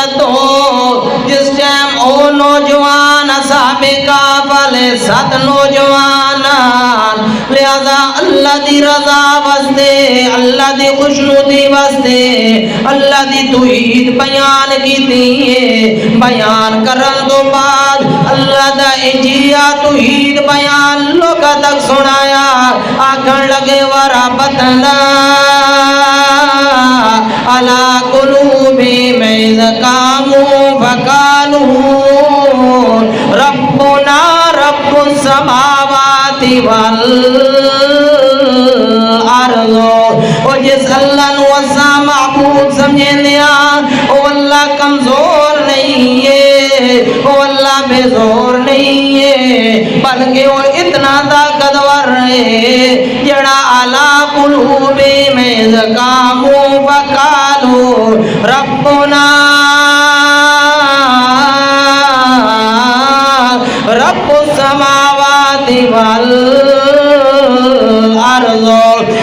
حالت ہو جس ٹائم او نوجوان اصحاب کہف والے 7 نوجوان لہذا اللہ دی رضا واسطے اللہ دی خوشنودی واسطے اللہ دی توحید بیان کیتی ہے بیان کرن تو بعد اللہ دا اجیا توحید بیان لوگاں تک سنایا آکھن لگے وربطنا علی قلوبہم اذ قاموا فقالوا ربنا رب السماوات والارض اور جس اللہ نو اسا معبود سمجھیں دیا او اللہ کمزور نہیں ہے او اللہ بے زور نہیں ہے بلکہ وہ اتنا طاقتور ہے جڑا علی قلوبہم اذ قاموا فقالوا ربنا رب السماوات والارض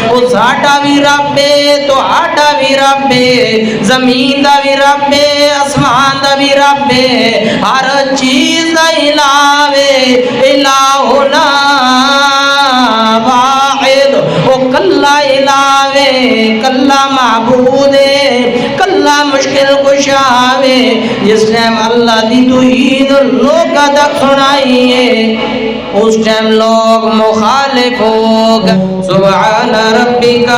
او ساڈا بھی رب ہے تو آڈا بھی رب ہے زمین دا بھی رب ہے آسمان دا بھی رب ہے ہر چیز دا الہ ہے الہنا واحد او کلا الہ ہے کلا معبود ہے کلا مشکل کشا ہے جس ٹائم اللہ دی توحید لوگاں تک سنائی ہے اس ٹائم لوگ مخالف ہو گئے سبحان ربک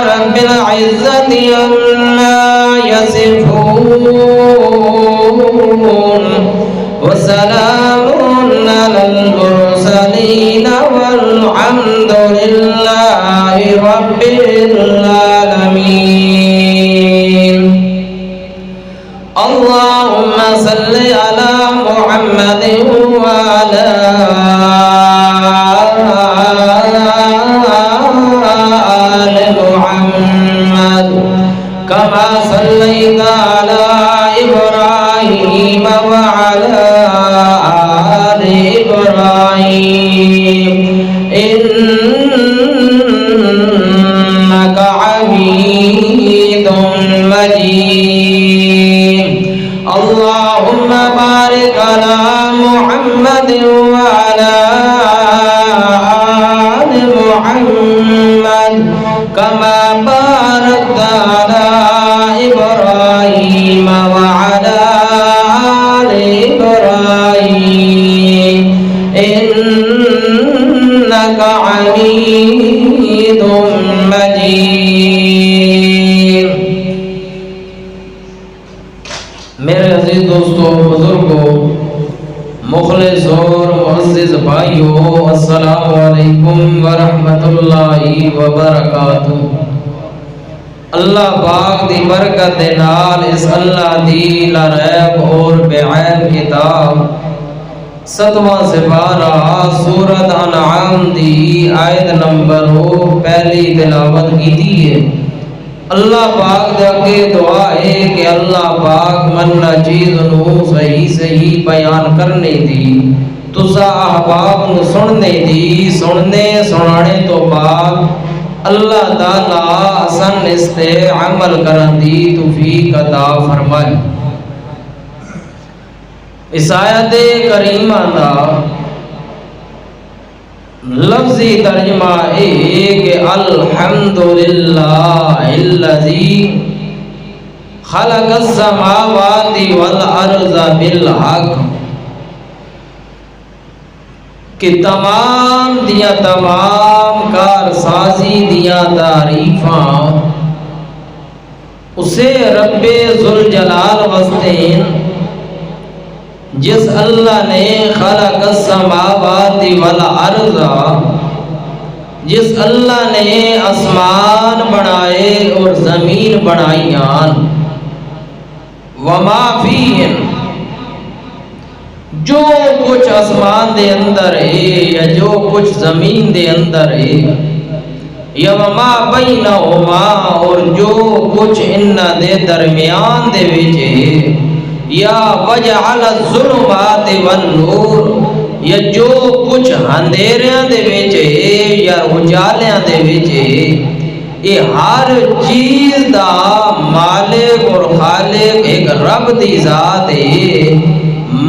رب العزت عما یصفون وسلام علی المرسلین والحمد للہ رب العالمین اللہم صلی علی محمد وعلی آل محمد كما صليت على إبراهيم وعلى آل إبراهيم إنك حميد مجيد اللهم بارك على محمد وعلى آل محمد كما باركت على إبراهيم وعلى آل إبراهيم إنك حميد مجيد میرے عزیز دوستو بزرگوں مخلص اور معزز بھائیو السلام علیکم ورحمت اللہ وبرکاتہ اللہ پاک دی برکت دے نال اس اللہ دی لا ریب اور بے عیب کتاب 7واں سپارہ سورۃ انعام دی آیت نمبر پہلی تلاوت کیتی ہے اللہ پاک دے اگے دعا ہے کہ اللہ پاک مننا چیز نو صحیح صحیح بیان کرنے دی تسا احباب نو سننے دی سننے سنانے تو بعد اللہ تعالی حسن استے عمل کرن دی توفیق عطا فرمائے اس آیت کریمہ دا لفظی ترجمہ ہے کہ الحمدللہ الذی خلق السماوات والارض بالحق کہ تمام دیا تمام کارسازی دیا تعریفاں اسے رب ذوالجلال واسطین جس اللہ نے خلق السماوات والارض جس اللہ نے آسمان بنائے اور زمین بنائیاں وما فیہن جو کچھ آسمان دے اندر ہے یا جو کچھ زمین دے اندر ہے یا وما بینہما اور جو کچھ انہاں دے درمیان دے وچ ہے یا وجعل الظلمات والنور یا جو کچھ اندھیریاں دے وچ ہے یا اجالیاں دے وچ ہے یہ ہر چیز دا مالک اور خالق ایک رب دی ذات ہے،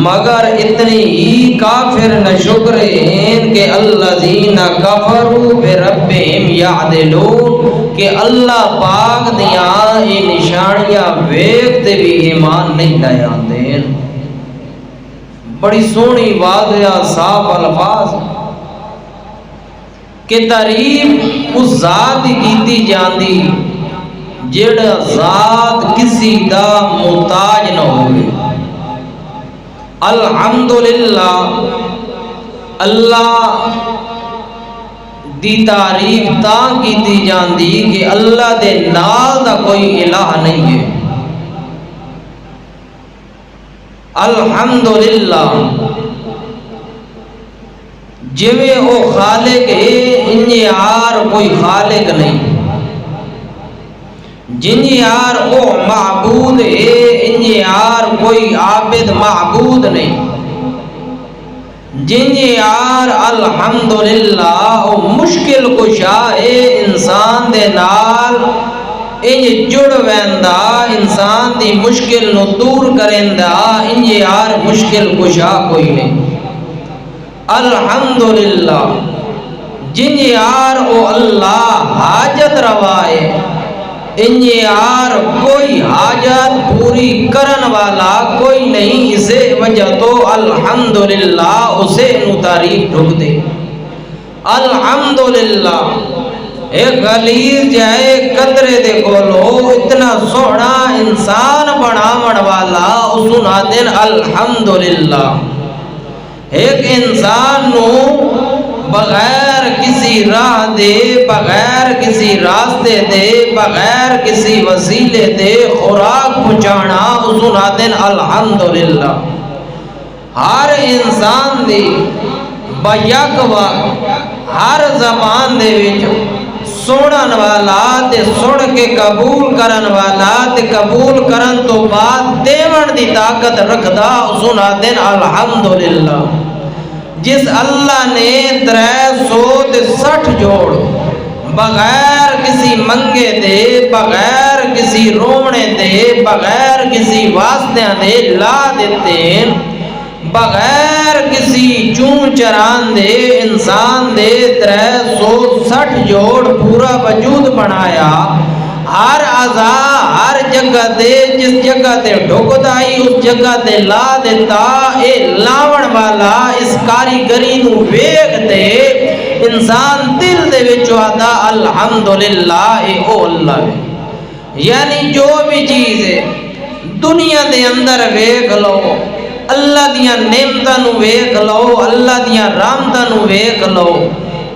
مگر اتنی ہی کافر نہ شکر ہیں کہ الذین کفروا بربہم یعدلون، کہ اللہ پاک دیاں یہ نشانیاں ویکھتے بھی ایمان نہیں لے آندے۔ بڑی سونی واضح صاف الفاظ کہ تعریف اس ذات کی کیتی جاندی جڑا ذات کسی دا محتاج نہ ہوئے۔ الحمدللہ اللہ دی تعریف تاں کیتی جاندی کہ اللہ دے نال دا کوئی الہ نہیں ہے۔ الحمدللہ جویں او خالق ہے انجی یار کوئی خالق نہیں، جنجی یار او معبود ہے انجی یار کوئی عابد معبود نہیں، جنجی یار الحمدللہ او مشکل کشا ہے انسان دے نال انج جڑ ویندا، انسان دی مشکل نو دور کریندا، انج یار مشکل کشا کوئی نہیں۔ الحمدللہ جن یار او اللہ حاجت روائے، انج یار کوئی حاجت پوری کرن والا کوئی نہیں، اسے وجہ تو الحمدللہ اسے نو تعریف ڈھک دے۔ الحمدللہ ایک غلیظ جائے قطرے دے کولو اتنا سونا انسان بناون والا اسنا دن الحمدللہ۔ ایک انسان نو بغیر کسی راہ دے، بغیر کسی راستے دے، بغیر کسی وسیلے دے خوراک پہنچانا اسنا دن الحمدللہ۔ ہر انسان دی بیک وقت ہر زبان دے وچ سنن والا تے سن کے قبول کرن والا تے قبول کرن تو بعد دیون دی طاقت رکھدا سنا دن الحمدللہ۔ جس اللہ نے 360 جوڑ بغیر کسی منگے دے، بغیر کسی رونے دے، بغیر کسی واسطے دے لا دیتے، بغیر کسی چون چران دے انسان دے 360 جوڑ پورا وجود بنایا۔ ہر اعضا ہر جگہ دے جس جگہ تے ڈھکد آئی اس جگہ تے لا دیتا، اے لاون والا اس کاریگری نو ویکھ دے انسان دل دے وچ آدا الحمدللہ اے او اللہ ہے۔ یعنی جو بھی چیز ہے دنیا دے اندر ویکھ لو، اللہ دیاں نعمتاں نو ویکھ لو، اللہ دیاں رحمتاں نو ویکھ لو،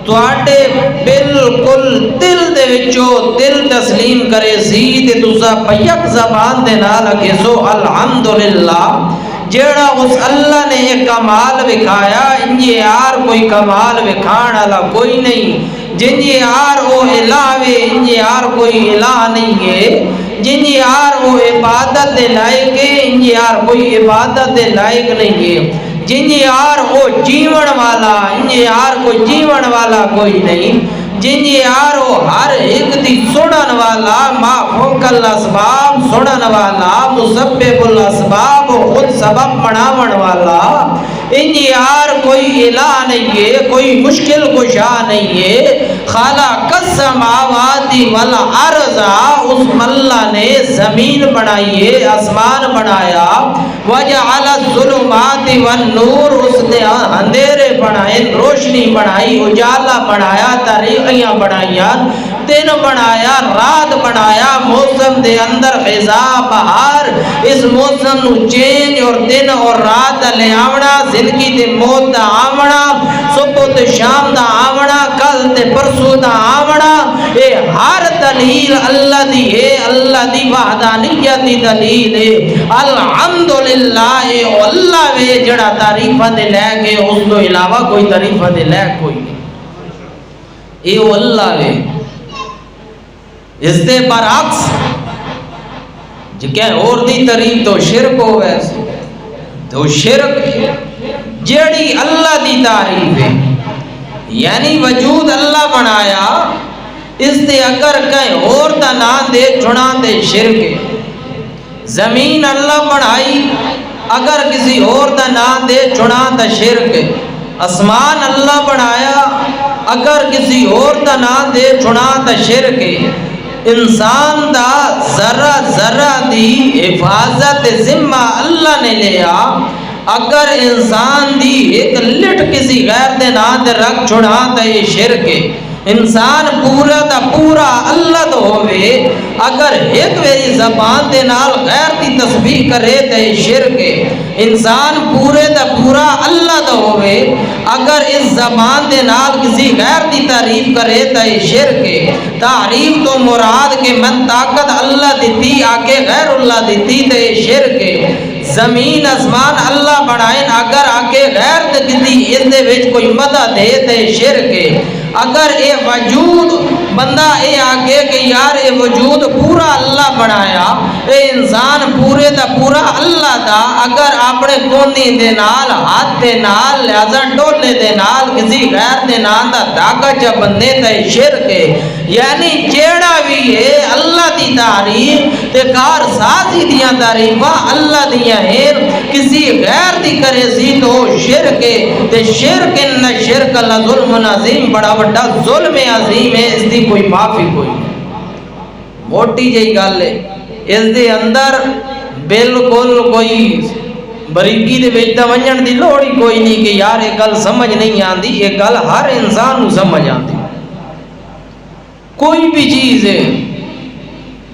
تواڈے بالکل دل دے وچوں دل تسلیم کرے سی تے تسا بیک زبان دے نال کہ سو الحمدللہ۔ جیڑا اس اللہ نے ایک کمال وکھایا انجے یار کوئی کمال وکھان والا کوئی نہیں، جنجے یار وہ الہ وے انجے یار کوئی الہ نہیں ہے، جنجے یار وہ عبادت دے لائق ہے انجے یار کوئی عبادت دے لائق نہیں ہے، جنجے یار وہ جیون والا انجے یار کوئی جیون والا کوئی نہیں، جنجے یار وہ ہر ایک دی سنن والا ما فوق الاسباب سنن والا مسبب الاسباب خود سبب بناون والا، انجے یار کوئی الہ نہیں ہے، کوئی مشکل کشا نہیں ہے۔ خالق السماوات والارض اس اللہ نے زمین بنائی ہے، آسمان بنایا، وجعل الظلمات والنور اس نے اندھیرے بنائے، روشنی بنائی، اجالا بنایا، تاریخیاں بنائیاں، دن بنایا، رات بنایا، موسم دے اندر خزاں بہار، اس موسم نو چینج اور دن اور رات لے آونا، زندگی تے موت دا آونا، صبح تے شام دا آونا، کل تے پرسوں دا آونا، اے ہر دلیل اللہ دی ہے، اللہ دی وحدانیت دی دلیل ہے۔ الحمدللہ اے اللہ وے جڑا تعریفہ دے لے گے اس تو علاوہ کوئی تعریفہ دے لے کوئی نہیں، اے اللہ وے۔ اس دے برعکس جکہ اور دی تعریف تو شرک ہو ویسے تو شرک جڑی اللہ دی تعریف ہے، یعنی وجود اللہ بنایا اس تے اگر کہیں اور دا نا دے چنا تے شرک ہے۔ زمین اللہ بنائی اگر کسی اور دا نا دے چنا تے شرک ہے۔ آسمان اللہ بنایا اگر کسی اور دا نا دے چنا تے شرک ہے۔ انسان دا ذرہ ذرہ دی حفاظت ذمہ اللہ نے لیا، اگر انسان دی ایک لٹ کسی غیر دے نا دے رکھ چھڑا تے یہ شرک ہے۔ انسان پورا دا پورا اللہ دا ہوئے، اگر ایک ویری زبان دے نال غیر دی تسبیح کرے تے شرک ہے۔ انسان پورے دا پورا اللہ دا ہوئے، اگر اس زبان دے نال کسی غیر دی تعریف کرے تے شرک ہے۔ تعریف تو مراد کے من طاقت اللہ دیتی آگے غیر اللہ دیتی تے شرک ہے۔ زمین آسمان اللہ بنائیں اگر آگے غیر دیتی اس دے وچ کوئی مدد دے تے شرک ہے۔ اگر اے وجود بندہ اے آگے کہ یار اے وجود پورا اللہ بنایا، اے انسان پورے دا پورا اللہ دا، اگر اپنے کونی دے نال ہاتھ دے نال لہذا ڈولے دے نال کسی غیر دے نال دا داغا جا بندے تے شرک ہے۔ یعنی جیڑا بھی ہے اللہ دی تعریف تے کار سازی دیاں تعریفاں اللہ دیاں ہیں، کسی غیر دی کرے سی تو شرک ہے۔ تے شرک ان شرک اللہ ظلم عظیم، بڑا بڑا ظلم عظیم ہے، اس دی کوئی معافی کوئی نہیں۔ موٹی جئی گل ہے، اس دے اندر بالکل کوئی بریکی دے وچ ونجن دی لوڑ ہی کوئی نہیں کہ یار یہ گل سمجھ نہیں آندی، یہ گل ہر انسان کو سمجھ آندی۔ کوئی بھی چیز ہے،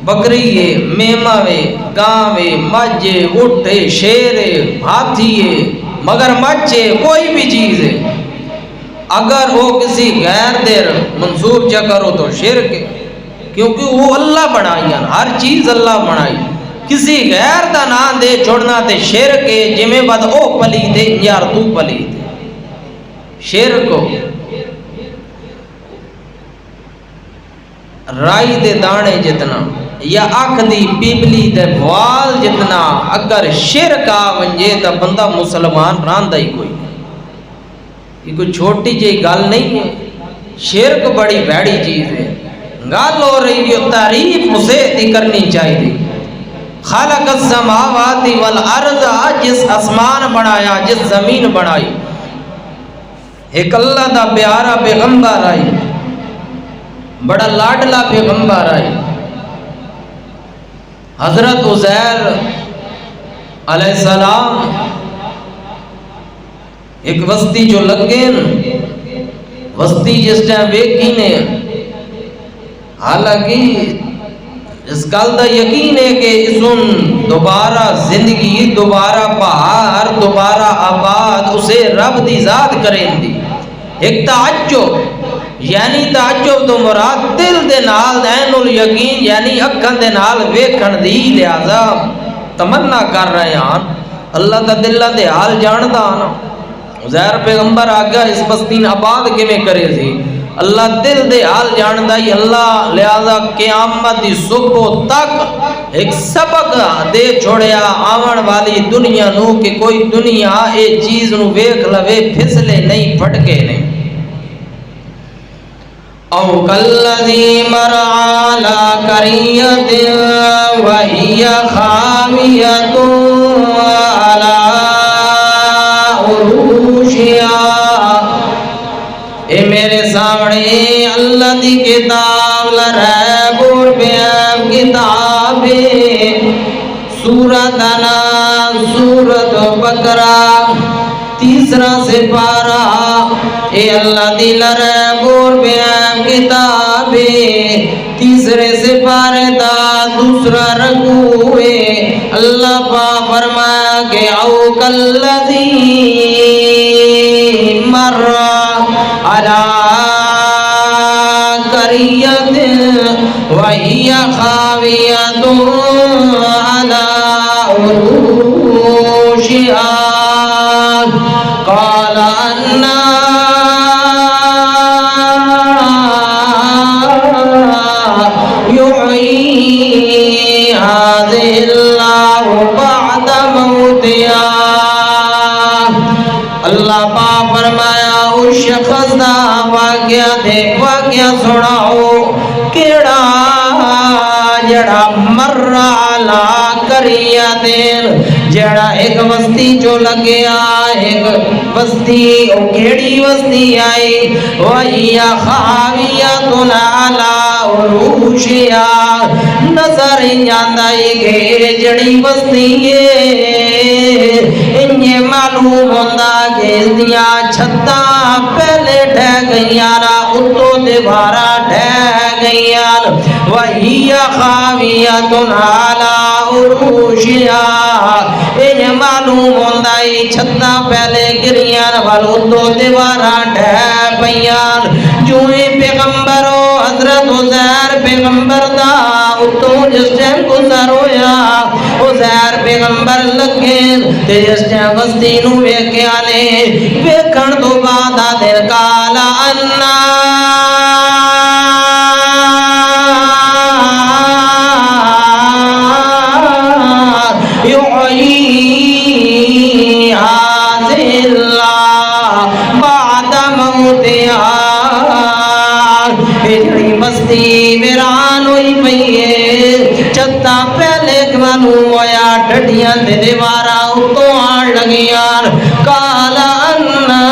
بکری ہے، میمہ ہے، گاں ہے، مجھ ہے، اٹھ ہے، شیر ہے، ہاتھی ہے، مگر مچھ ہے، کوئی بھی چیز ہے، اگر وہ کسی غیر دیر منصوب چا کرو تو شرک ہے، کیونکہ وہ اللہ بنائی، ہر چیز اللہ بنائی۔ کسی غیر دا نام دے چھوڑنا تے شرک ہے، جمیں بعد او پلی دے یار تو پلی دے شرک ہو۔ رائی دے دانے جتنا یا اکھ دی پیپلی دے بوال جتنا اگر شرک آ ونجے تا بندہ مسلمان راندہ ہی کوئی، یہ کوئی چھوٹی جی گل نہیں ہے۔ شرک بڑی بڑی چیز ہے، گل ہو رہی ہے تعریف اسے دی کرنی چاہیے۔ خالق السماوات والارض، جس آسمان بنایا، جس زمین بنائی، ایک اللہ دا پیارا پیغمبر آئی، بڑا لاڈلا پیغمبر آئی، حضرت عزیر علیہ السلام۔ ایک وسطی جو لگے وسطی جس ٹائم ویکھی نے، حالانکہ اس گل دا یقین ہے کہ اسن دوبارہ زندگی، دوبارہ بہار، دوبارہ آباد اسے رب دی ذات کریں دی۔ ایک تعجب، یعنی تعجب تو مراد دل دے نال عین الیقین، یعنی اکھاں دے نال ویکھن دی، لہذا تمنا کر رہے ہیں اللہ دا دلاں دے حال جاندا نا۔ عزیر پیغمبر آگیا اس بستی آباد کے میں کرے سی، اللہ دل دے حال جاندا ہی اللہ، لہذا قیامت دی صبح تک ایک سبق دے چھوڑیا آون والی دنیا نو کہ کوئی دنیا اے چیز نو ویکھ لوے پھسلے نہیں، پھٹکے نہیں۔ او کالذی مرعا علی قریۃ وہی خاویۃ علی عروشہا۔ اے میرے سامنے اللہ دی کتاب لریب اور بیاب کتاب ہے، سورۃ انعام، سورۃ بقرہ، تیسرا سپارہ، اے اللہ دی لریب اور بیاب کتاب ہے، تیسرے سپارے دا دوسرا رکوع ہے۔ اللہ پاک فرمایا کہ او کالذی مر علی قریۃ وہی خاویۃ علی عروشہا قال انا یحیی ہذہ اللہ بعد موتہا۔ اللہ پاک فرمایا اس شخص دا واقعہ دے، واقعہ سناؤ کیڑا جڑا مرالا کریا دین جڑا ایک بستی جو لگیا ایک بستی او کیڑی بستی آئی وَإِيَا خَاوِيَةٌ عَلَىٰ عُرُوشِهَا نظر جاندائی کہ جڑی بستی ہے انہیں معلوم ہوندہ کہ اس دیا چھتا پہلے ڈھے گئیانا اتو دیوارا ڈھے گئیان وَإِيَا خَاوِيَةٌ عَلَىٰ عُرُوشِهَا انہیں معلوم ہوندہ چھتا پہلے گریان والاتو دیوارا ڈھے بیان جوئی پیغمبر و حضرت عزیر پیغمبر دا اتو جس ٹیم گزر ہویا عزیر پیغمبر لگین تے جس ٹیم بستی نو ویکیانے ویکھن تو بعد دل کالا انا بستی ویران ہوئی پئیے چتا پہلے معلوم ہویا ڈھڈیاں دے دیوارا اتو آن لگیاں کالا انا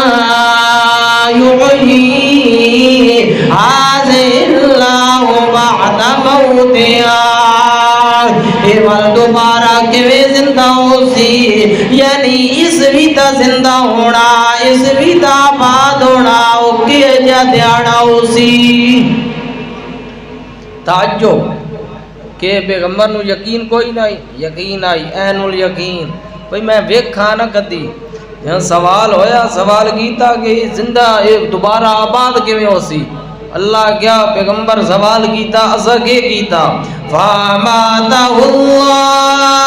یحیی هذه اللہ بعد موتها ایوال دوبارہ کیوے زندہ ہو سی یعنی اس بیتا زندہ ہونا اس بیتا آباد ہونا اوکے جا دیانا ہو سی تعجب کہ پیغمبر نو یقین کوئی نہیں یقین آئی این الیقین بھئی میں ویکھا نہ کدی یہاں سوال ہویا سوال کیتا کہ زندہ دوبارہ آباد کیویں ہو سی اللہ کیا پیغمبر سوال کیتا اسا کے کیتا فَامَاتَهُ اللَّهُ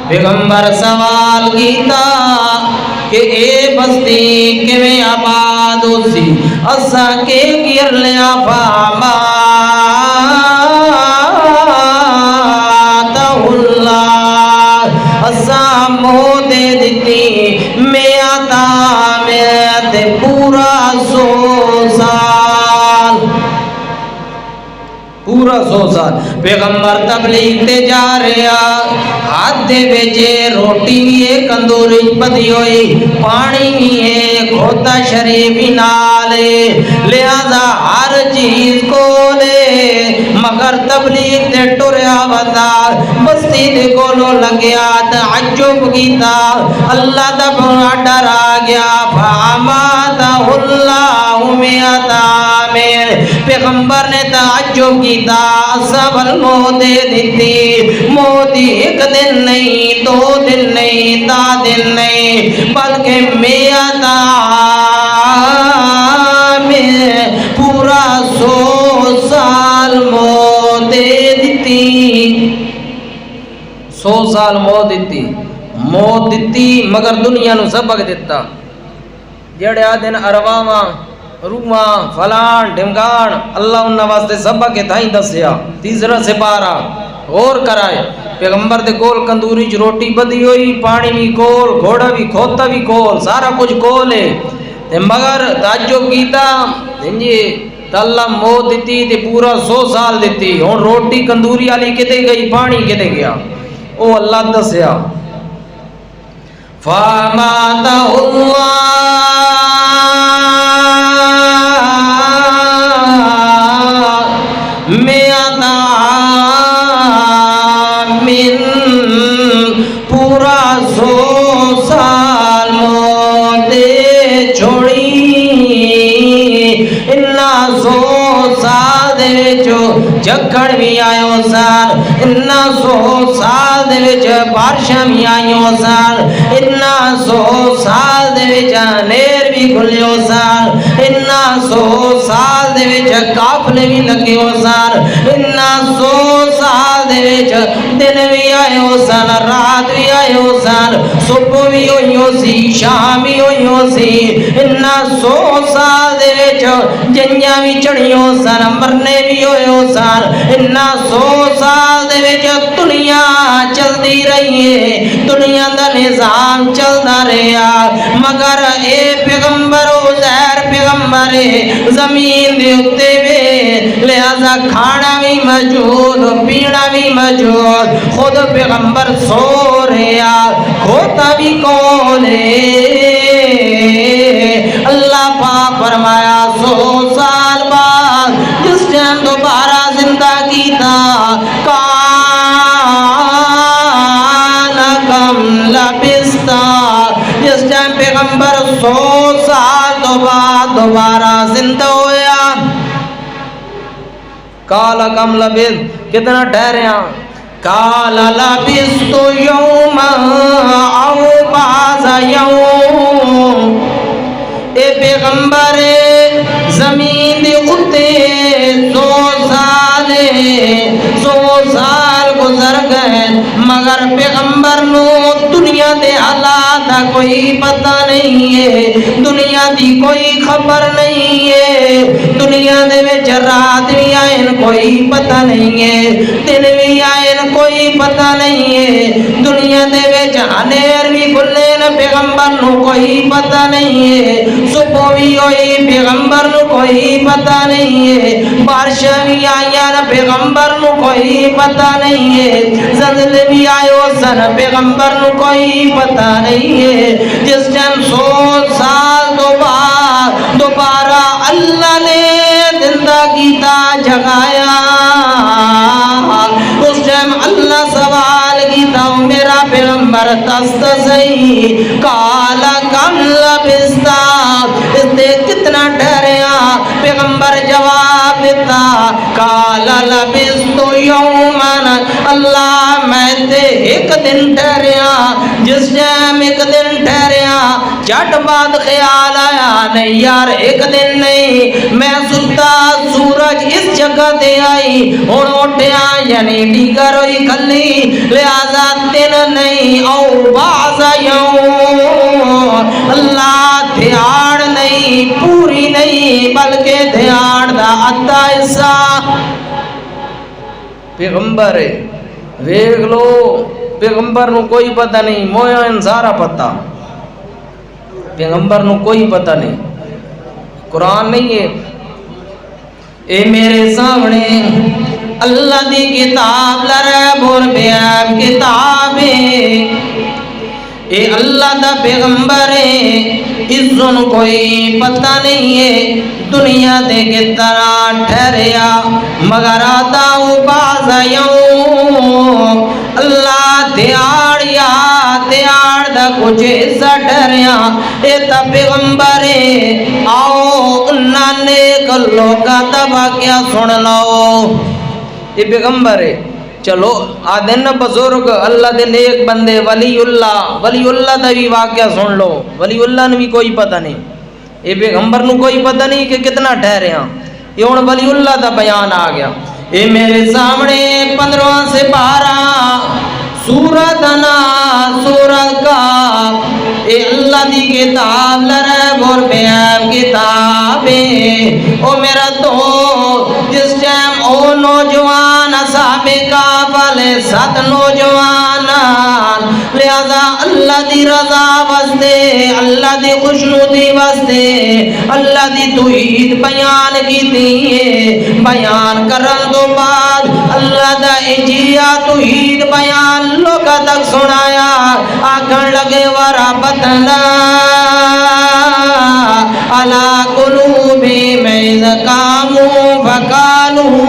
پیغمبر سوال کیتا کہ اے بستی کیویں آباد ہو سی اسا کے گر لیا فَامَاتَهُ اللَّهُ اسا موت دے دیتی میاتا میت پورا 100 سال پورا 100 سال پیغمبر تبلیغ تے جا رہا ہاتھ دے بیچے روٹی بھی ہے کندوری پتی ہوئی پانی بھی ہے کھوتا شریف بھی نالے لہذا ہر چیز کو لے مگر تبلیغ تے ٹوریا بندہ بستی دے کولو لگیا تعجب کیتا اللہ دا بنا ڈر آ گیا فَامَاتَهُ اللَّهُ مِئَةَ عَامٍ پیغمبر نے تعجب کیتا سب الموت دیتی موت ایک دن نہیں 2 دن نہیں 10 دن نہیں بلکہ میعاد میں پورا 100 سال موت دیتی 100 سال موت دیتی مگر دنیا نو سبق دیتا جڑے آدن ارواواں روماں فلان ڈھمگان اللہ انہاں واسطے سبق کے تھائیں دسیا تیسرا سپارہ غور کرائے پیغمبر دے کول کندوری چ روٹی بدی ہوئی پانی بھی کول گھوڑا بھی کھوتا بھی کول سارا کچھ کول ہے تے مگر تعجب کیتا جی اللہ موت دیتی تے پورا 100 سال دیتی ہن روٹی کندوری والی کتے گئی پانی کتے گیا او اللہ دسیا فَامَاتَهُ اللَّهُ میعاد عامٍ پورا 100 سال موت چھوڑی انہا 100 سال دے وچو جھکڑ بھی آئیو سان انہا 100 سال دے وچ بارشاں بھی آئیو سان انہا 100 سال دے وچ نیر بھی کھلیو سان انہا 100 سال دے وچ قافلے بھی لگیو سان انہا 100 سال دے وچ دن بھی آئیو سان رات بھی آئیو سان صبح بھی ہوئیو سی شام بھی ہوئیو سی انہا 100 سال دے وچ جنیاں بھی چڑھیو سان مرنے بھی ہوئیو سان انہا 100 سال دے وچ دنیا چل دی رہی ہے دنیا دا نظام چل دا رہا مگر اے پیغمبر پیغمبر زمین دے اتے وے لہذا کھانا بھی موجود پینا بھی موجود خود پیغمبر سو رہا ہوتا بھی کون ہے اللہ پاک فرمایا 100 سال بعد جس ٹائم دوبارہ زندہ کیتا کم لبستا جس ٹائم پیغمبر 100 سال بعد دوبارہ زندہ ہویا کالا کم لبس کتنا ٹھہرے ہیں کالا لبست یوم او بعض یوم اے پیغمبر زمین دی اتے 100 سال گزر گئے مگر پیغمبر نو دنیا دے حالات دا کوئی پتہ نہیں ہے دنیا دی کوئی خبر نہیں ہے دنیا دے وچ رات بھی آئین کوئی پتہ نہیں ہے دن بھی آئین کوئی پتہ نہیں ہے دنیا دے وچ انیر بھی کھلے نہ پیغمبر نو کوئی پتہ نہیں ہے صبح بھی ہوئی پیغمبر نو کوئی پتہ نہیں ہے بارش بھی آیا نہ پیغمبر نو کوئی پتہ نہیں ہے زلزلے بھی آئے سن پیغمبر نو کوئی پتہ نہیں ہے جس ٹائم 100 سال دوبارہ اللہ نے زندہ کیتا جگایا اس ٹائم اللہ سوال کیتا میرا پیغمبر دست صحیح کالا کم لبستا اس نے کتنا ڈریا پیغمبر جواب دیتا کالا لبست یومن اللہ میں تے ایک دن ٹھہریا جس ٹائم ایک دن ٹھہریا جٹ بعد خیال آیا نہیں یار ایک دن نہیں میں ستا سورج اس جگہ دے آئی ہن اٹھیا یعنی ڈیگر ہوئی کھلی لہذا دن نہیں او بعض یوم اللہ دھیان نہیں پوری نہیں بلکہ دھیان دا آدھا حصہ پیغمبر ہے ویکھ لو پیغمبر نو کوئی پتہ نہیں مویا انسارا پتہ پیغمبر نو کوئی پتہ نہیں قرآن نہیں ہے اے میرے سامنے اللہ دی کتاب لرب اور بیاب کتاب ہے اے اللہ دا پیغمبر ہے اس دن کوئی پتہ نہیں ہے دنیا دے کتنا ٹھہریا مگر آتا ہوں بعض یوم اللہ دیار دا کچھ حصہ ٹھہریا اے تا پیغمبر ہے آؤ انہاں نیک لوگاں دا واقعہ سن لو یہ پیغمبر ہے چلو آدھن بزرگ اللہ دے نیک بندے ولی اللہ دا بھی واقعہ سن لو ولی اللہ نے بھی کوئی پتہ نہیں یہ پیغمبر نو کوئی پتہ نہیں کہ کتنا ٹھہرے ہیں یہ ہن ولی اللہ دا بیان آ گیا یہ میرے سامنے 15 سے 12 سورت کا اے اللہ دی کتاب لرب اور بیاب کتاب او میرا تو جس ٹائم او نوجوان اصحاب کہف والے 7 نوجوان لہذا اللہ دی رضا واسطے اللہ دی خوشنودی واسطے اللہ دی توحید بیان کیتی ہے بیان کرن تو بعد اللہ دا اجیا توحید بیان لوگا تک سنایا آکھن لگے وربطنا علی قلوبہم اذ قاموا فقالوا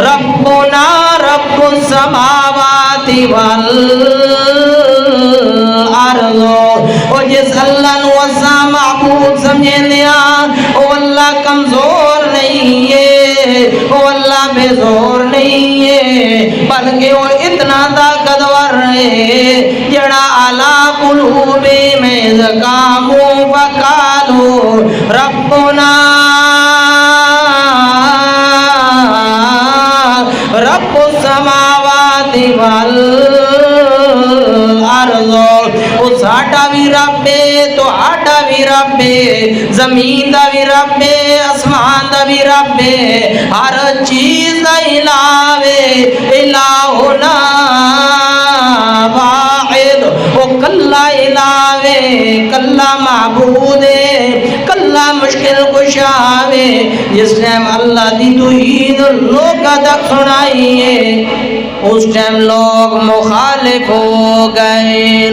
ربنا رب السماوات والارض اور جس اللہ نو اسا معبود سمجھیں دیا او اللہ کمزور نہیں ہے او اللہ بے زور نہیں ہے بلکہ وہ اتنا طاقتور ہے جڑا اعلی قلوب میں زکامو فقالو ربنا رب السماوات والارض او ساڈا بھی رب ہے تو آڈا بھی رب ہے زمین دا بھی رب ہے آسمان دا بھی رب ہے ہر چیز دا الہ ہے الہنا واحد او کلا الہ کلا معبود کلا مشکل کشا جس ٹائم اللہ دی توحید لوگاں تک سنائی ہے اس ٹائم لوگ مخالف ہو گئے.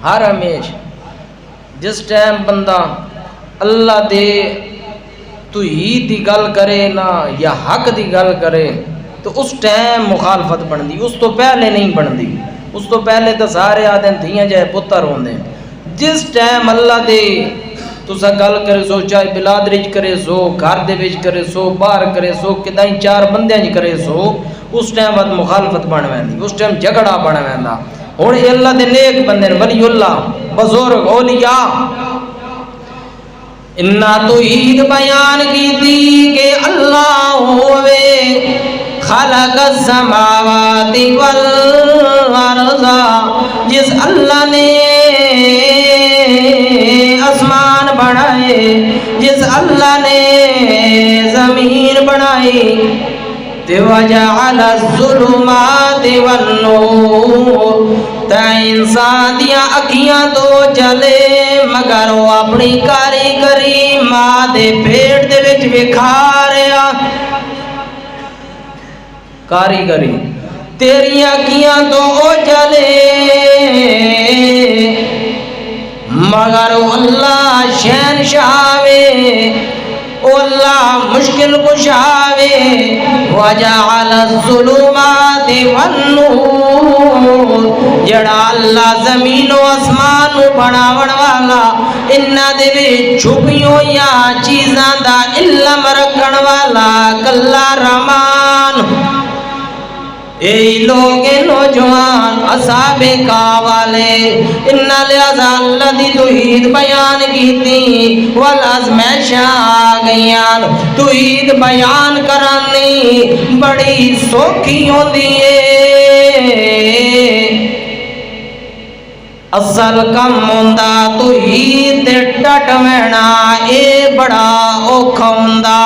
ہر ہمیشہ جس ٹائم بندہ اللہ دے توحید دی گل کرے نا یا حق دی گل کرے تو اس ٹائم مخالفت بندی، اس تو پہلے نہیں بندی. اس تو پہلے تو سارے آدھے دھیاں جائے پتر ہوندے. جس ٹائم اللہ دے تسا گل کرے سو، چاہے بلاد رج کرے سو، گھر دے وچ کرے سو، باہر کرے سو، کدائیں چار بندیاں جی کرے سو، اس ٹائم بعد مخالفت بن ویندی، اس ٹائم جھگڑا بن ویندا. ہن اللہ دے نیک بندے ولی اللہ بزرگ اولیاء انہا توحید بیان کی تھی کہ اللہ ہوئے خلق السماوات والارض، جس اللہ نے آسمان بنائے، جس اللہ نے زمین بنائی، وَجَعَلَ الظُّلُمَاتِ وَالنُّورَ، تا انسان دیا اکھیاں تو چلے مگر وہ اپنی کاریگری ماں دے پیٹ دے وچ وکھاریا. کاریگری تیری اکھیاں تو چلے مگر اللہ شہنشاہ وے، اللہ مشکل کشاوے. وَجَعَلَ الظُّلُمَاتِ وَالنُّورَ، جڑا اللہ زمین و آسمان بناون والا انہاں دے وچ چھپیوں یا چیزاں دا علم رکھن والا کلا رحمان. اے لوگ نوجوان اصحاب کا والے انہا لہذا اللہ دی توحید بیان کی تھی والازمائشاں آگئیاں. توحید بیان کرانی بڑی سوکھی ہوندی ہے، اصل کم ہوندا توحید تے ڈٹ وینا اے بڑا اوکھا ہوندا.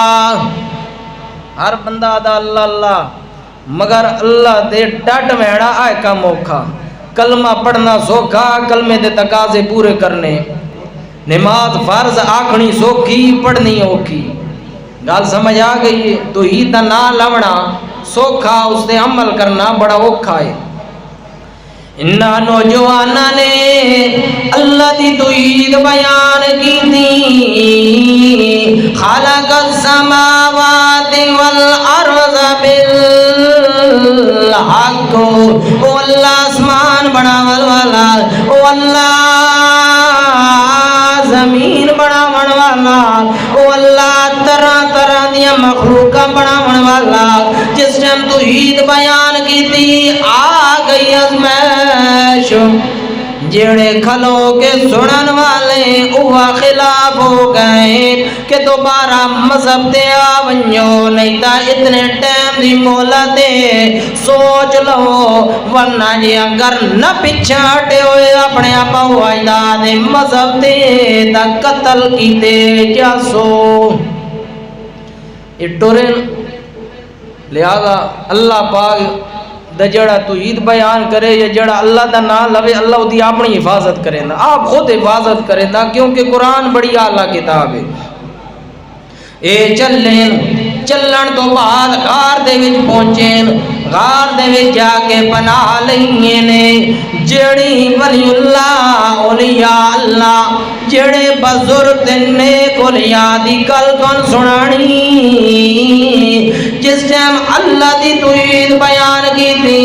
ہر بندہ دا اللہ اللہ مگر اللہ دے ڈٹ ویڑا آئے کا موقع. کلمہ پڑھنا سوکھا، کلمے دے تقاضے پورے کرنے، نماز فرض آکھنی سوکھی پڑھنی اوکھی. گال سمجھ آ گئی ہے. توحید دا نام لونا سوکھا، اس دے عمل کرنا بڑا اوکھا ہے. انہا نوجوانہ نے اللہ دی توحید بیان کی تھی. خالق السماوات والارض بالحق، او اللہ آسمان بناون والا، او اللہ زمین بناون والا، او اللہ طرح طرح دیا مخلوقہ بناون والا. جس ٹائم توحید بیان کی تھی آ گئی ازمائش، جڑے کھلو کے سنن والے اوہ خلاف ہو گئے کہ دوبارہ مذہب دے آونیو نہیں تا اتنے ٹائم دی مولتے سوچ لو، ورنہ جی اگر نہ پچھا ہٹے ہوئے اپنے آپا و اجداد مذہب دے تا قتل کیتے جاسو. اٹورن لہذا اللہ پاک دا جڑا توحید بیان کرے یا جڑا اللہ دا نام لوے اللہ دی اپنی حفاظت کرے نا، آپ خود حفاظت کرے نا، کیونکہ قرآن بڑی اعلیٰ کتاب ہے. اے چلن تو بعد غار دے وچ پہنچین، غار دے وچ جا کے پناہ لئیے نے جڑی ولی اللہ اولیاء اللہ جڑے بزرگ نیک اولیاء دی گل کون سنانی. جس ٹائم اللہ دی توحید بیان کی تھی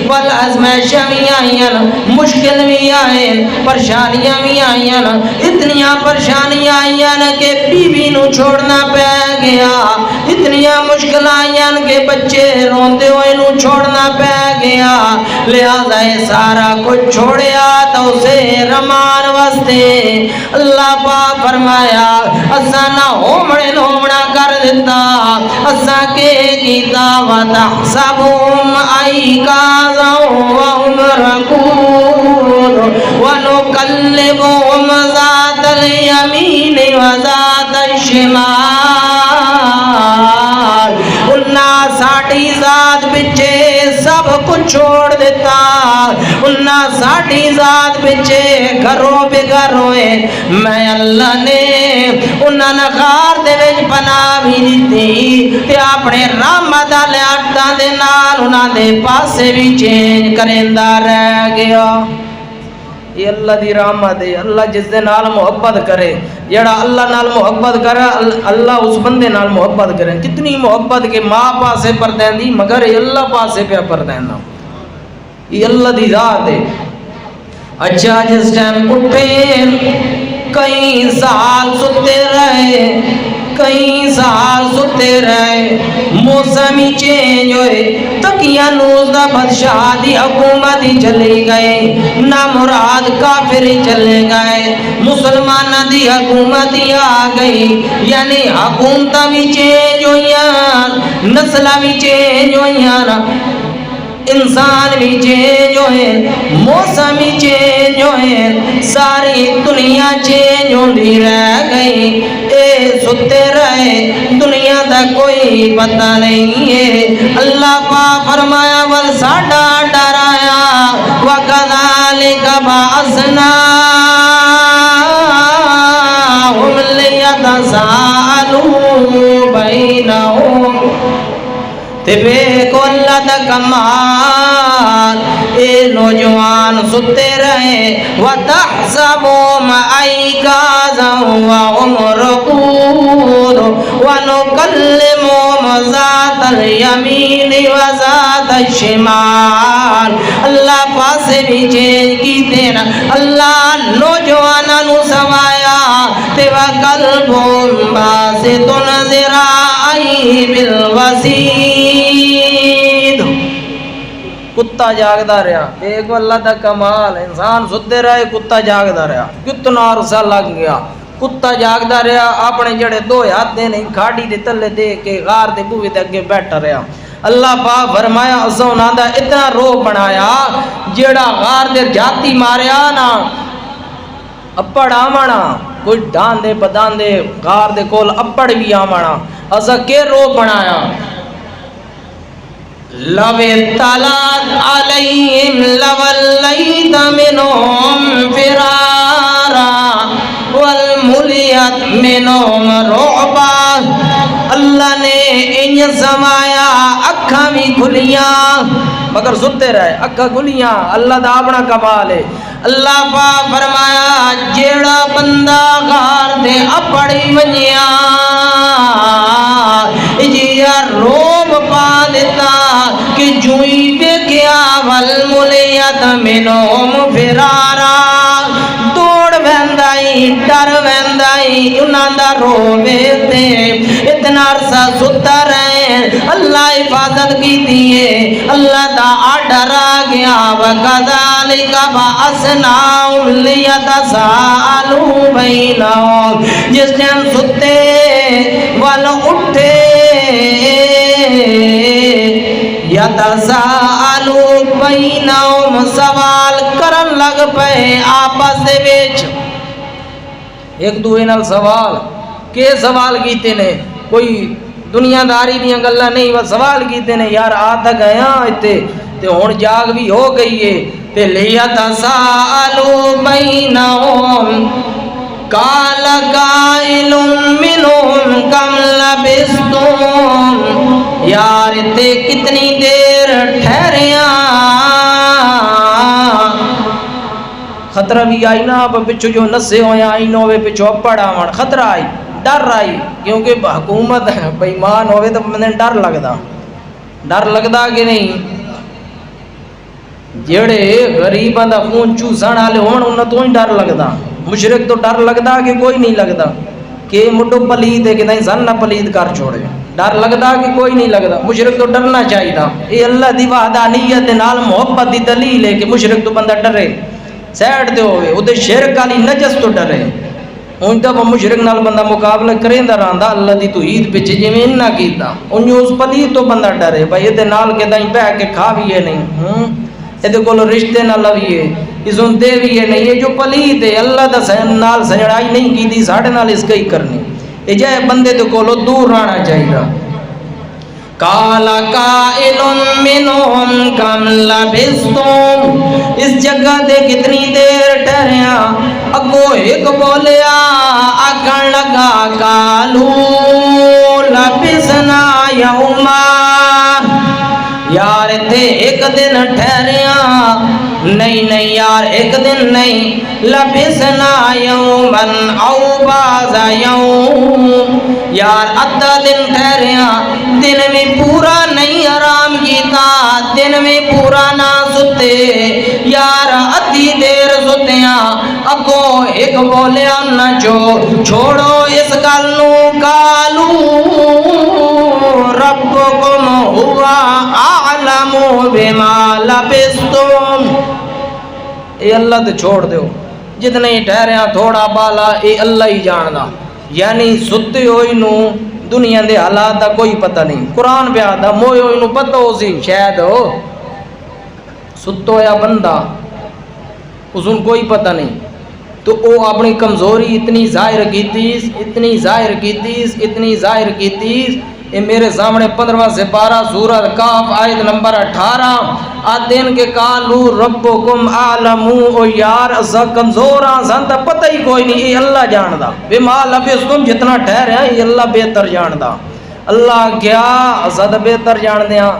والازمائشاں بھی آئین، مشکل بھی آئین، پریشانیاں بھی آئین، اتنیاں پریشانیاں آئین کہ بیوی نو چھوڑنا پہ گیا، اتنیاں مشکل آئین کہ بچے روندے ہوئے نو چھوڑنا پہ گیا. لہذا سارا کچھ چھوڑیا تو اسے رمان واسطے اللہ پاک فرمایا اسا نہ ہومنا کر دیتا، اسا کے گیتا وَتَحْسَبُهُمْ أَيْقَاظًا وَهُمْ رَقُودٌ وَنُقَلِّبُهُمْ ذَاتَ الْيَمِينِ وَذَاتَ الشِّمَالِ. انہا ساڑی ذات بچے سب کچھ چھوڑ دیتا، انہاں ساڑی ذات بچے گھروں بگھر ہوئے، میں اللہ نے انہاں نخار دے وچ پناہ بھی دیتی تے اپنے رحمت والے آٹاں دے نال انہاں دے پاسے بھی چینج کریندا رہ گیا۔ یہ اللہ دی رحمت ہے۔ اللہ جس دے نال محبت کرے، جڑا اللہ نال محبت کرے اللہ اس بندے نال محبت کرے۔ کتنی محبت کہ ماں پاسے پر دیندی مگر یہ اللہ پاسے پہ پر دینا، یہ اللہ دی ذات ہے۔ اچھا جس ٹائم اٹھے کئی سال ستے رہے، کئی سال ستے رہے، موسمی چینج ہوئے، تقیہ نوز دا بادشاہ دی حکومت ہی چلے گئے، نامراد کافر ہی چلے گئے، مسلمانہ دی حکومت ہی آ گئی، یعنی حکومتہ بھی چینج ہوئیاں، نسلہ بھی چینج ہوئیاں، انسان بھی چینج ہوئے، موسم بھی چینج ہوئے، ساری دنیا چینج ہوندی رہ گئی، اے ستے رہے، دنیا دا کوئی پتہ نہیں ہے۔ اللہ پاک فرمایا والساڈا ڈرایا وَكَذَلِكَ بَعَثْنَاهُمْ لِيَتَسَاءَلُوا بَيْنَهُمْ۔ تے بے کو اللہ دا کمال، اے نوجوان ستے رہے، وَتَحْسَبُهُمْ أَيْقَاظًا وَهُمْ رُقُودٌ وَنُكَلِّمُهُمْ ذَاتَ الْيَمِينِ وَذَاتَ الشِّمَالِ۔ اللہ پاسے بھی چینج کیتے نا، اللہ نوجواناں نو سوایا تے وَقَلْبُهُمْ بَاسِطٌ ذِرَاعَيْهِ بِالْوَسِيدِ۔ کتا جاگدا رہا، ایک اللہ دا کمال، انسان ستے رہے کتا جاگدا رہا، کتنا عرصہ لگ گیا، کتا جاگدا رہا، اپنے جڑے دو ہاتھ دے نہیں کھاڑی دے تلے دے کے غار دے بوئے دے اگے بیٹھا رہا۔ اللہ پاک فرمایا اساں انہاں دا اتنا روح بنایا جڑا غار دے جاتی ماریا نا اپڑ آمانا، کوئی ڈان دے بدان دے غار دے کول اپڑ بھی آمانا، اساں کے روح بنایا۔ لو اطلعت علیہم لولیت منہم فرارا والملیت منہم رعبا۔ اللہ نے انہیں سمایا اکھاں بھی کھلیاں مگر ستے رہے، اکھاں کھلیاں، اللہ دا اپنا کمال ہے۔ اللہ پاک فرمایا جیڑا بندہ غار دے اپڑی ونجیاں جیا روب پا دیتا کہ جوئی بے کیا والملیت منہم فرارا، دوڑ ویندائی ڈر ویندائی انہاں دا روبے تے اتنا عرصہ ستا رہے، اللہ حفاظت کی دیئے، اللہ دا آڈر آگیا۔ وَكَذَلِكَ بَعَثْنَاهُمْ لِيَتَسَاءَلُوا بَيْنَهُمْ، جس ٹائم ستے والا اٹھے یتساءلوا بینہم، سوال کرن لگ پے آپس دے وچ، ایک دوے نال سوال، کہ سوال کیتے نے کوئی دنیا داری دیاں گلاں نہیں، وہ سوال کیتے نے یار آ تک گیا تے ہن جاگ بھی ہو گئی ہے تے لیتساءلوا بینہم قال قائل منہم کم لبثتم، یار تے کتنی دیر ٹھہریاں۔ خطرہ بھی آئی نا، اب پچھو جو نسے ہوئے آئی نوے پچھو پڑا من خطرہ آئی، ڈر آئی، کیونکہ حکومت بے ایمان ہوئے تو میں ڈر لگدا کہ نہیں۔ جڑے غریباں دا خون چوسن والے ہون انہاں تو ہی ڈر لگدا، مشرک تو ڈر لگدا کہ کوئی نہیں لگدا کہ مڈو پلید ہے کہ نہیں سن نہ پلید کر چھوڑے، ڈر لگدا کہ کوئی نہیں لگدا، مشرک تو ڈرنا چاہیے تھا۔ یہ اللہ دی وحدانیت نال محبت دی دلیل ہے کہ مشرک تو بندہ ڈرے، سیڈ دے ہوئے او دے شرک والی نجس تو ڈرے۔ ہن تے مشرک نال بندہ مقابلہ کریندا رہندا اللہ دی توحید پچ جویں نہ کیتا، اونوں اس پلید تو بندہ ڈرے بھائی اے نال کے دائیں بہ کے کھاویے نہیں، یہ کول رشتے نہ لویے، اسوں دے بھی نہیں، یہ جو پلید ہے اللہ دا نال سجڑائی نہیں کیتی ساڈے نال اس کئی کرنی، یہ جائے بندے دے کولو دور رہنا چاہیے۔ قال قائل منهم کم لبثتم، اس جگہ دے کتنی دیر ٹھہریا؟ اگو ایک بولیا آکھن لگا قالوا لبثنا یوما، یار تے ایک دن ٹھہریا، نہیں یار ایک دن نہیں، لبثنا یومن او بعض یوم، یار ادھا دن ٹھہریا، دن میں پورا نہیں آرام کیتا، دن میں پورا نہ ستے، یار ادھی دیر ستیاں۔ اگو ایک بولیا نہ چھوڑو اس گل نو، قالوا ربکم ہوا اعلم بما لبثتم، اے اللہ تے چھوڑ دیو، جتنے ہی ٹھہریا تھوڑا بالا اے اللہ ہی جاندا، یعنی ستے ہوئی نو دنیا دے حالات دا کوئی پتہ نہیں۔ قرآن پہ آتا موئے ہوئی نو پتہ ہو سی شاید ہو، ستو یا بندہ اس ان کوئی پتہ نہیں، تو او اپنی کمزوری اتنی ظاہر کیتیس، اے میرے سامنے 15 سے 12 سورۃ کاف آیت نمبر 18 آدین کے قالوا ربکم اعلم، او یار اسا کمزور ہاں، سان تے پتہ ہی کوئی نہیں، اے اللہ جاندا، بما لبثتم جتنا ٹھہرے ہیں یہ اللہ بہتر جاندا۔ اللہ کیا اسا تے بہتر جاندے ہاں،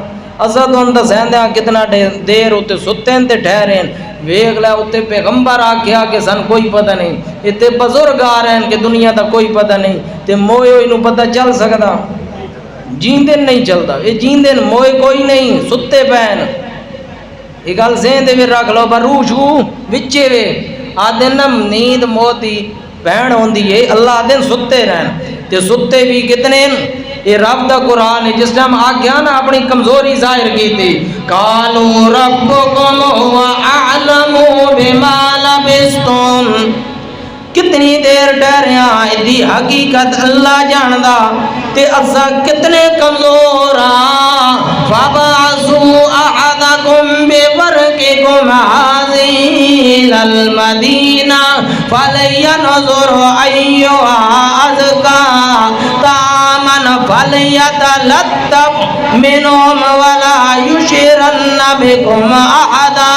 اسا تو اندر سہندے ہاں کتنا دیر ہوتے ستیں تے ٹھہرے ہیں، ویکھ لے اتے پیغمبر آکھیا کہ سن کوئی پتہ نہیں، اتے بزرگ آ رہے ہیں کہ دنیا دا کوئی پتہ نہیں، تے موئے ہوئی نو پتہ چل سکدا؟ جیندن نہیں چلتا، یہ جیندن موئے کوئی نہیں، ستے پین، یہ گل ذہن دے میں رکھ لو، پر روح شو وچے وے آدن نیند موتی پین ہوندی ہے، اللہ آدن ستے رہن، تے ستے بھی کتنے یہ رب دا قرآن ہے، جس ٹائم آگیا نا اپنی کمزوری ظاہر کی تھی، قالوا ربکم هو اعلم بما لبثتم، کتنی دیر ٹھہریا، دی حقیقت اللہ جاندا، تے اسا کتنے کمزور ہاں، فبعثوا احدکم بورقکم هذه الى المدینہ فلینظر ایھا ازکی طعاما فلیتلطف منهم ولا یشرن بکم احدا۔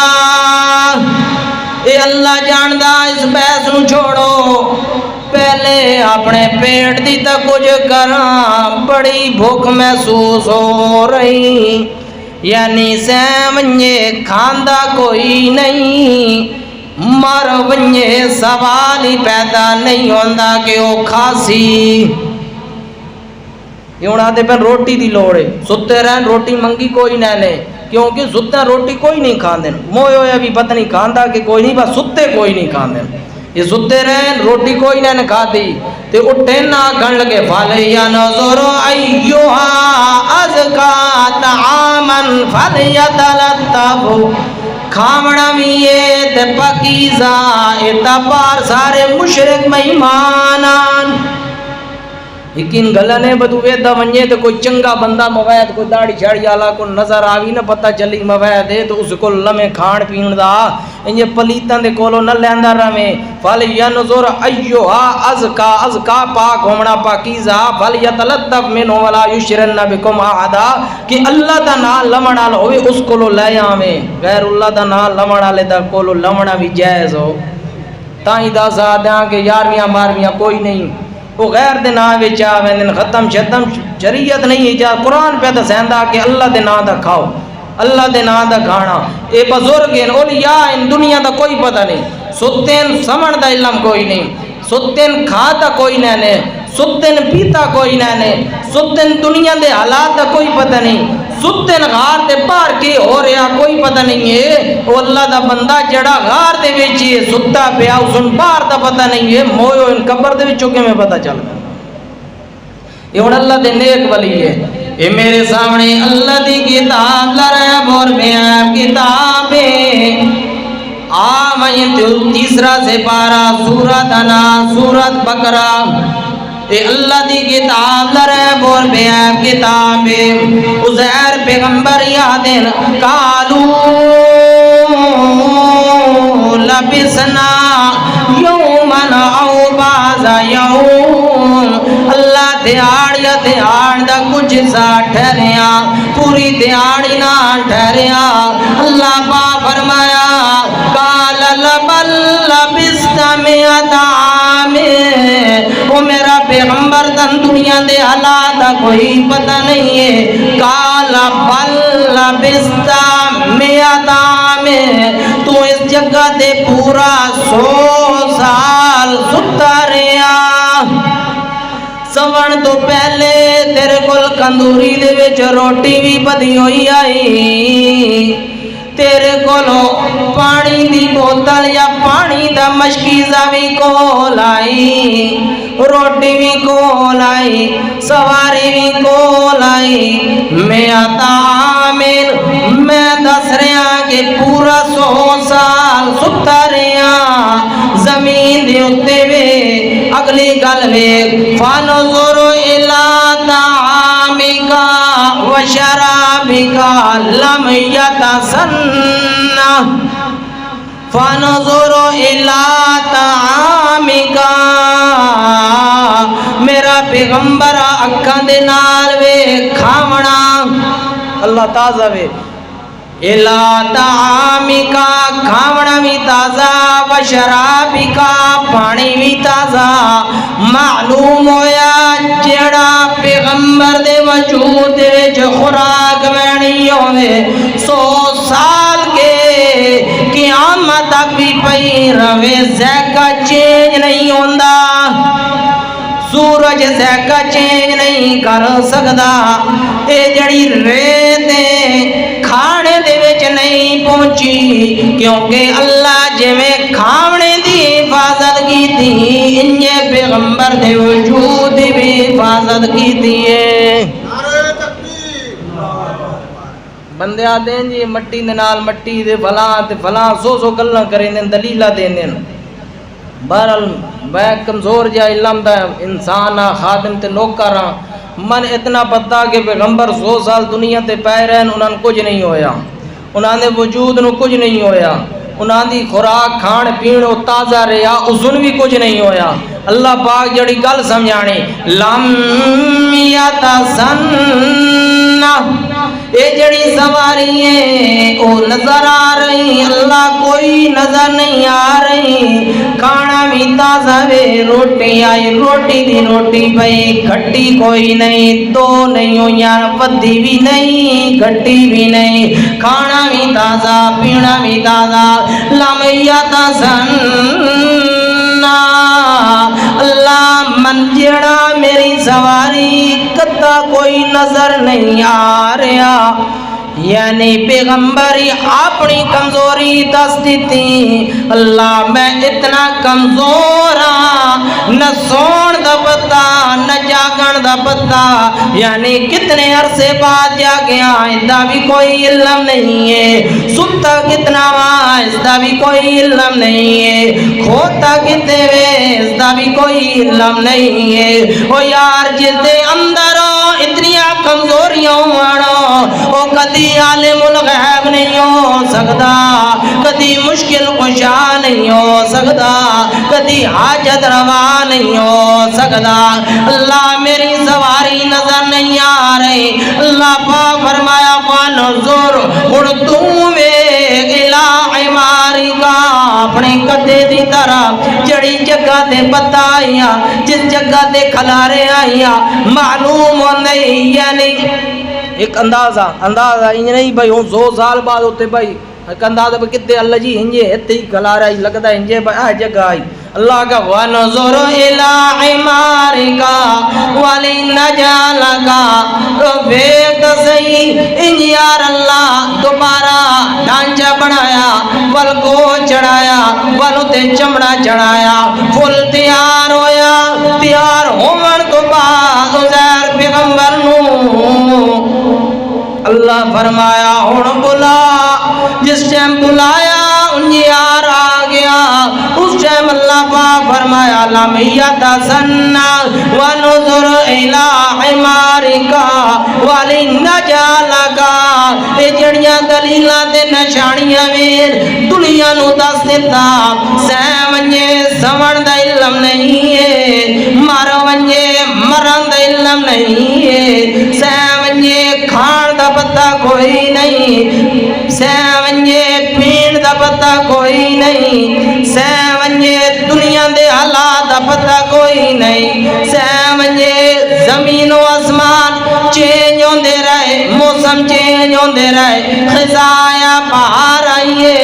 اے اللہ جاندا، اس بحث نو چھوڑو، پہلے اپنے پیٹ دی تا کچھ کراں، بڑی بھوک محسوس ہو رہی، یعنی سیونجے کھاندا کوئی نہیں، مر ونجے سوال ہی پیدا نہیں ہوندا کہ او کھاسی، یہ ہونا دے پہ روٹی دی لوڑے، ستے رہن روٹی منگی کوئی نہ لے، کیونکہ ستے روٹی کوئی نہیں کھان دیں، موئے ہویا بھی پتہ نہیں کھاندا کہ کوئی نہیں، بس ستے کوئی نہیں کھان دیں، یہ ستے رہن روٹی کوئی نہ کھا دی، تے اٹھے نہ کھن لگے فَلْيَنْظُرْ أَيُّهَا أَزْكَىٰ طَعَامًا فَلْيَتَلَطَّفْ، کھامنا بھی یہ تے پاکیزہ، اتبار سارے مشرک مہمانان، لیکن گلنے بدو ویدہ ونجے تو کوئی چنگا بندہ موید کوئی داڑی چھاڑی آلا کو نظر آوی نہ پتہ چلی موید ہے تو اس کو لمے کھان پین دا انجے پلیتان دے کولو نہ لیندہ رہے فَلْيَنْظُرْ أَيُّهَا أَزْكَىٰ پاک ہومنا پاکیزہ فَلْيَتَلَطَّفْ مِنْهُ وَلَا يُشْرِكْ بِكُمْ أَحَدًا، کہ اللہ دا نام لمنا ہوئے اس کو لے آویں، غیر اللہ دا نام لمنا لے دا کولو لمنا بھی جائز ہو، تائیں دا سادیاں کہ یارویاں مارویاں کوئی نہیں، وہ غیر دے نام وچ آویں ختم شدم شریعت نہیں جا، قرآن پہ تو سہندا کہ اللہ دے نام دا کھاؤ، اللہ دے نام دا کھانا، اے بزرگ ہیں اولیاء ان دنیا دا کوئی پتہ نہیں، ستین سمن دا علم کوئی نہیں، ستین کھاتا کوئی نہیں، ستین پیتا کوئی نہیں، ستین دنیا دے حالات دا کوئی پتہ نہیں، ستین غار دے پار کے ہو رہا کوئی پتہ نہیں ہے، وہ اللہ دا بندہ جڑا غار دے ویچی ہے ستا پیا اسن پار دا پتہ نہیں ہے، مویو ان قبر دے ویچوں کے میں پتہ چل گیا، یہ ان اللہ دے نیک ولی ہے، یہ میرے سامنے اللہ دی کتاب لرب اور بیان کتابیں آمین تیسرا سے پارا سورت اناس سورت بقرہ، اے اللہ دی کتاب لرب اور بیان کتابیں عزیر پیغمبر یادن قالوا لبسنا یومن او بعض یوم، اللہ دیار یا دیار دا کچھ جسا ٹھہریا پوری دیہڑی نہ ٹھہریا اللہ پاک فرمایا قال بل لبثت مئۃ عام او میرا پیغمبر تن دنیا دے حالات دا کوئی پتہ نہیں ہے قال بل لبثت مئۃ عام تو اس جگہ تے پورا 100 سال ستا رہیا سوਣ تو پہلے تیرے کول کندوری دے وچ روٹی بھی بدی ہوئی آئی تیرے کولو پانی دی بوتل یا پانی دا مشکیزہ بھی کول آئی روٹی بھی کول آئی سواری بھی کول آئی میں آتا آمین میں دس رہا کہ پورا 100 سال ستا رہا زمین دے اتے وے اگلی گل وے فانظر الی طعامک وشرابک لم یتسنہ فانظر الی طعامک میرا پیغمبر اکھاں دے نال وے کھاونا اللہ تازہ وے الا طعامکا کھاونا بھی تازہ وشرابکا پانی بھی تازہ معلوم ہویا جیڑا پیغمبر دے وجود دے وچ خوراک وینی ہوئے 100 سال کے قیامت تک بھی پئی روے ذائقہ چینج نہیں ہوندا سورج ذائقہ چینج نہیں کر سکدا اے جڑی ریت کھانے دے وچ نہیں پہنچی کیونکہ اللہ جویں کھاونے دی حفاظت کیتی انجے پیغمبر دے وجود دی بھی حفاظت کیتی ہے بندے آدھے جی مٹی دے نال مٹی دے فلاں سو گلاں کریں دلیلہ دیندے بہرحال میں کمزور جا علم دا انسان خادم تے نوکر من اتنا پتا کہ پیغمبر 100 سال دنیا تے پائے رہن انہاں کچھ نہیں ہویا انہاں دے وجود نو کچھ نہیں ہویا انہاں دی خوراک کھان پین او تازہ رہیا اسن بھی کچھ نہیں ہویا اللہ پاک جڑی گل سمجھانی لم یتسنہ اے جڑی سواری ہے او نظر آ رہی اللہ کوئی نظر نہیں آ رہی کھانا بھی تازہ وے روٹی آئی روٹی دی روٹی پئی کھٹی کوئی نہیں تو نہیں ہویا ودی بھی نہیں کھٹی بھی نہیں کھانا بھی تازہ پینا بھی تازہ لم یتسنہ اللہ من جڑا میری سواری کتا کوئی نظر نہیں آ رہا یعنی پیغمبری اپنی کمزوری دس دیتی اللہ میں اتنا کمزور ہاں نہ سون دا پتا نہ جاگن دا پتا یعنی کتنے عرصے بعد جاگیا اس دا بھی کوئی علم نہیں ہے ستا کتنا وہاں اس دا بھی کوئی علم نہیں ہے کھوتا کتنے وے اس دا بھی کوئی علم نہیں ہے او یار جس دے اندر اتنی کمزوریاں مانو او کدی عالم الغیب نہیں ہو سکتا کدی مشکل کشا نہیں ہو سکتا کدی حاجت روا نہیں ہو سکتا اللہ میری سواری نظر نہیں آ رہی اللہ پاک فرمایا فانظر اڑتوں الہ عماری کا اپنے قدے دی طرح جڑی جگہ دے پتا آئیا جس جگہ دے کھلارے آئیا معلوم نہیں یعنی ایک اندازہ انج نہیں بھائی ہوں 100 سال بعد ہوتے بھائی ایک اندازہ بھائی کتے اللہ جی انجے ہتے ہی کھلارے آئی لگتا ہے انجے بھائی آہ جگہ آئی اللہ کا وَنَظُرُ إِلَىٰ عِمَارِكَ وَلِنَجَالَكَ تو بیک صحیح انجیار اللہ دوبارہ ڈھانچہ بنایا ول کو چڑھایا ولو تے چمڑا چڑھایا فل تیار ہویا تیار ہومن تو بعد عزیر پیغمبر نو اللہ فرمایا ہون بلا جس ٹائم بلایا انجیار آ گیا اس ٹائم اللہ پاک فرمایا لم یتسنہ ونظر الی حمارک ولنجعلک اے جڑیاں دلیلاں تے نشانیاں وین دنیا نو دس دیتا سہ ونجے سمن دا علم نہیں ہے مر ونجے مرن دا علم نہیں ہے سہ پتہ کوئی نہیں، سیونجے پین دا پتہ کوئی نہیں، سیونجے دنیا دے حالات دا پتہ کوئی نہیں، سیونجے زمین و آسمان چینج ہوندے رہے، موسم چینج ہوندے رہے، خزایا باہر آئیے،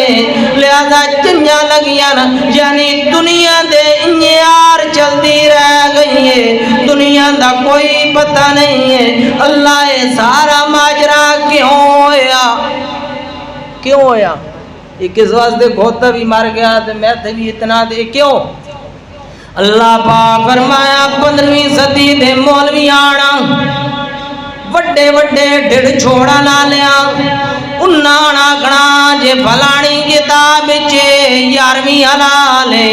لہذا چنجا لگیاں یعنی دنیا دے انجیار چلتی رہ گئی ہے، دنیا دا کوئی پتہ نہیں ہے۔ اللہ سارا ماجرا کیوں ہویا؟ کیوں ہویا؟ یہ کس واسطے گھوتا بھی مر گیا تو میں تھے بھی اتنا دے کیوں؟ اللہ پاک فرمایا 15ویں صدی دے مولوی آنا وڈے وڈے ڈھڑ چھوڑا نہ لیا، انہاں نہ کھنا جے فلانی کتاب چے 11ویں حلالے،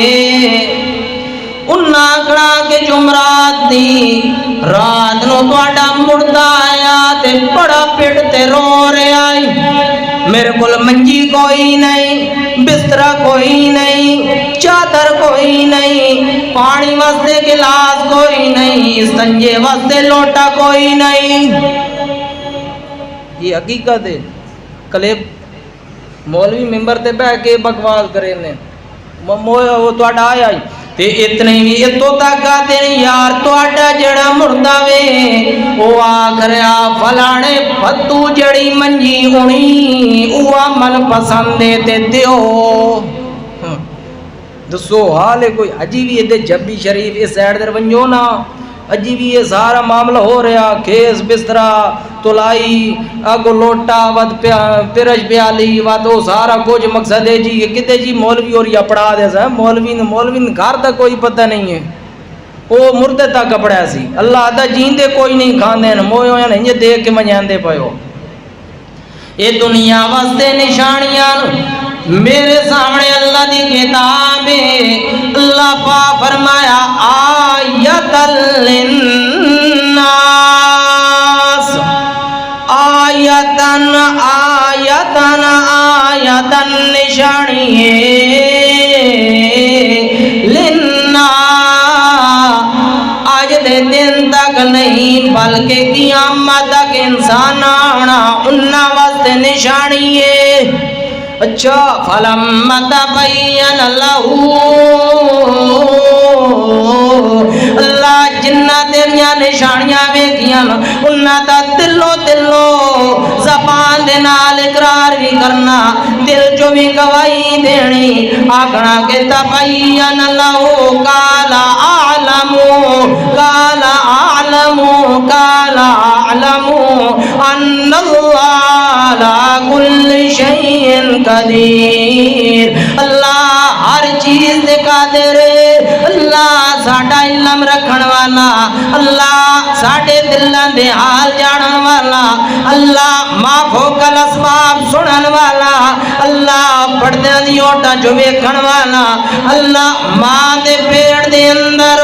انہاں کھنا کہ جمعرات دی رات نو تواڈا مردہ آیا تے بڑا پٹ تے رو رہا ہے، میرے کول منجی کوئی نہیں، بسترا کوئی نہیں، چادر کوئی نہیں، پانی واسطے گلاس کوئی نہیں، استنجے واسطے لوٹا کوئی نہیں۔ یہ حقیقت ہے۔ کلے مولوی ممبر تے بہ کے بکواس کرے نے وہ تواڈا آیا ہی تے اتنے بھی اتو تک آتے یار تواڈا جڑا مردہ وے او آکھریا فلانے پتو جڑی منجی ہونی اوہ من پسندے تے دیو۔ دسو حال ہے کوئی اجی بھی یہ جبی شریف اس سائڈ در ونجو نا، اجی بھی یہ سارا معاملہ ہو رہا، کھیس بسترا تلائی اگو لوٹا ود پرش پیالی ود وہ سارا کچھ مقصد ہے جی کتے جی مولوی اور یہ پڑھا دے سا مولوی گھر تک کوئی پتہ نہیں ہے، وہ مردے تک کپڑا سی اللہ دا جیندے کوئی نہیں کھاندے مویو یا نہیں دیکھ کے منجاندے پہو۔ یہ دنیا واسطے نشانیاں میرے سامنے اللہ دی کتاب ہے، اللہ پاک فرمایا آیت للناس، آیتن آیتن آیتن نشانی ہے للناس، آج دے دن تک نہیں بلکہ قیامت تک انسان آنا انہاں واسطے نشانی ہے۔ اچھا فلما تبین لہو، اللہ جنہ تیریاں نشانیاں ویکھیاں انہاں دا دلو زبان دے نال اقرار بھی کرنا، دل جو بھی گواہی دینی، آکھنا کہ تبین لہو قال اعلم قال اعلم قال اعلم ان اللہ علی کل شیء قدیر، اللہ ہر چیز دے قادر ہے، اللہ ساڈا علم رکھن والا، اللہ ساڈے دلاں دے حال جانن والا، اللہ ما فوق الاسباب سنن والا، اللہ پردیاں دی اوٹاں جو ویکھن والا، اللہ ماں دے پیٹ دے اندر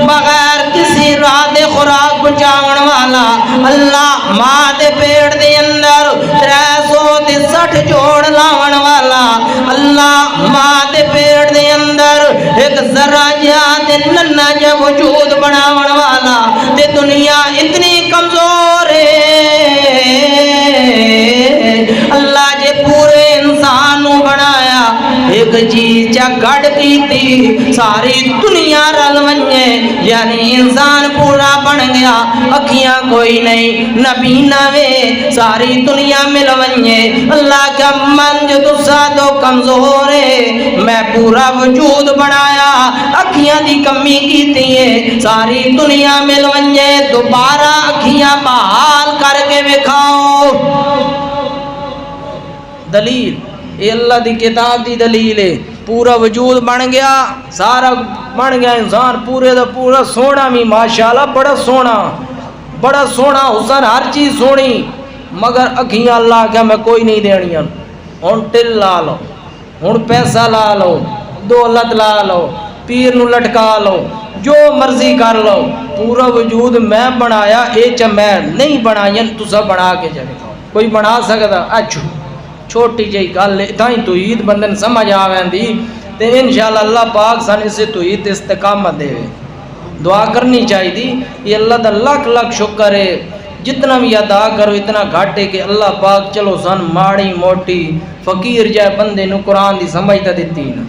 بغیر کسی راہ دے خوراک پہنچاون والا، اللہ ماں دے پیٹ دے اندر 360 جوڑ لاون والا، اللہ ماں دے پیٹ دے اندر ایک ذرہ جہاں تے ننھا جا وجود بناون والا، تے دنیا اتنی کمزور ہے اللہ جے پورے انسان نو بنایا ایک چیز چا گھڑ کی تھی ساری دنیا رل ونجے، یعنی انسان پورا بن گیا، اکھیاں کوئی نہیں نبی نوے ساری دنیا مل ونجے، اللہ کا من جو تسا تو کمزور ہے میں پورا وجود بنایا، اکھیاں دی کمی کیتی ہے ساری دنیا مل ونجے، دوبارہ اکھیاں بحال کر کے وکھاؤ۔ دلیل یہ اللہ دی کتاب دی دلیل ہے، پورا وجود بن گیا، سارا بن گیا انسان پورے دا پورا سونا بھی ماشاءاللہ بڑا سونا حسن ہر چیز سونی، مگر اکھیاں اللہ کہ میں کوئی نہیں دینیاں، ہن ٹل لا لو، ہن پیسہ لا لو، دولت لا لو، پیر نو لٹکا لو، جو مرضی کر لو، پورا وجود میں بنایا، اے چا میں نہیں بنائیں تسا بنا کے جائے کوئی بنا سکتا؟ اچھو چھوٹی جائی گل اتائی توحید بندن سمجھ آویں دی تے انشاءاللہ اللہ پاک سن اسے توحید استقامت دے، دعا کرنی چاہی دی۔ یہ اللہ دا لاکھ لاکھ شکر ہے جتنا بھی ادا کرو اتنا گھٹ ہے کہ اللہ پاک چلو سن ماڑی موٹی فقیر جائے بندے نو قرآن دی سمجھ تے دتی نا